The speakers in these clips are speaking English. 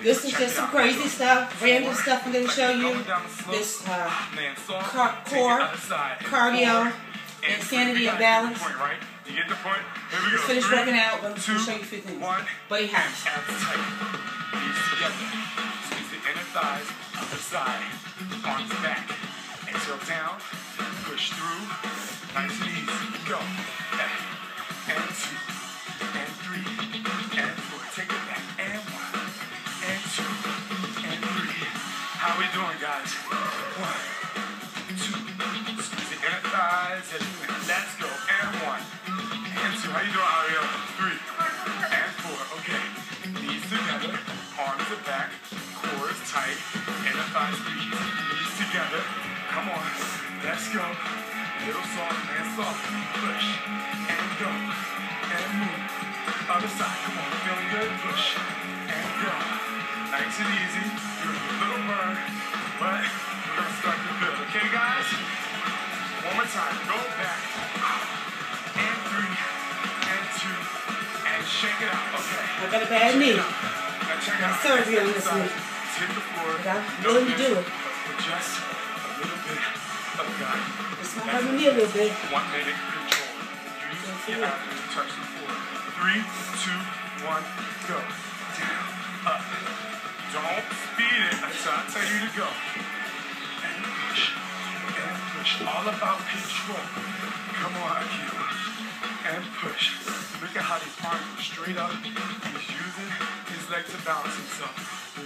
This is just some crazy stuff, random stuff I'm going to show you. This core, cardio, insanity, and balance. You get the point? Here we go. Just finished working out. Let me show you a few things. Body hacks. Knees together. Squeeze the inner thighs, other side. Arms back. Exhale down. Push through. Nice and easy. Go. And 2. And 3. And 4. Take it back. And 1. And 2. And 3. How we doing, guys? 1, 2. Squeeze the inner thighs. Let's go. And 1. And 2. How you doing, Ariel? 3. And 4. Okay. Knees together. Arms are back. Core is tight. Inner thighs squeeze. Knees together. Come on. Let's go. Little soft and soft. Push. And go. And move. Other side. Come on. Feeling good? Push. And go. Nice and easy. You're a little burn. But we're going to start to build. Okay, guys? One more time. Go back. And 3. And 2. And shake it out. Okay. I got a bad knee. Now check it out. Surgery on this knee. Hit the floor. But I'm willing to do it. For just a little bit of guidance. It's not hurting me a little bit. 1 minute control. Use your abdomen to touch the floor. 3, 2, 1, go. Down, up. Don't speed it until I tell you to go. And push. And push. All about control. Come on, Akio. And push. Look at how his arms go straight up. He's using his leg to balance himself.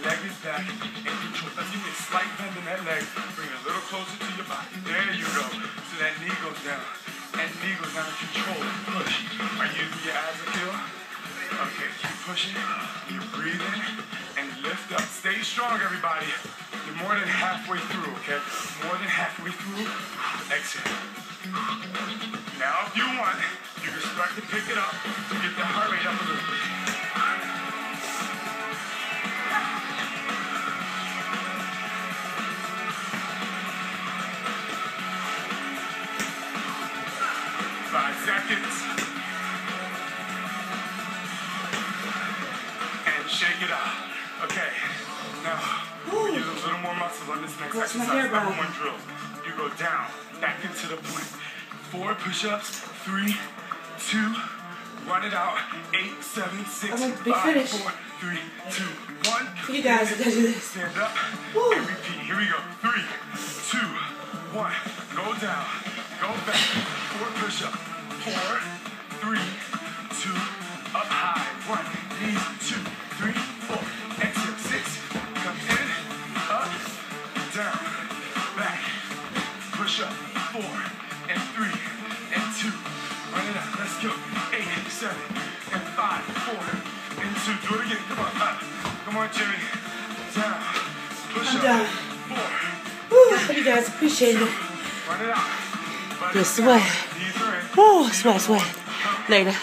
Leg is back and control. Let's give me a slight bend in that leg. Bring it a little closer to your body. There you go. So that knee goes down. And knee goes down. Control. Push. Are you using your abs, Akio? Okay, keep pushing. You breathe in and lift up. Stay strong, everybody. You're more than halfway through, okay? More than halfway through. Exhale. Now, if you want, you can start to pick it up to get the heart rate up a little bit. 5 seconds. And shake it out. Okay. Now, we'll use a little more muscle on this next exercise. Number 1 drill. You go down, back into the point. 4 push-ups. 3, 2, run it out. 8, 7, 6, 5, 4, 3, 2, 1. You guys are gonna do this. Stand up and repeat. Here we go. 3, 2, 1. Go down. Go back. 4 push-ups. 4, 3, 2, up high. 1, knees, 2, 3, 4. Exhale. 6. Come in, up, down, back. Push up. 4 and 3 and 2. Run it out. Let's go. 8, 7 and 5, 4 and 2. Do it again. Come on. Up. Come on, Jimmy. Down. Push I'm up. done. 4. Woo, you guys appreciate it. Run it out. Good sweat. Knees are in. Oh, sweat. Later.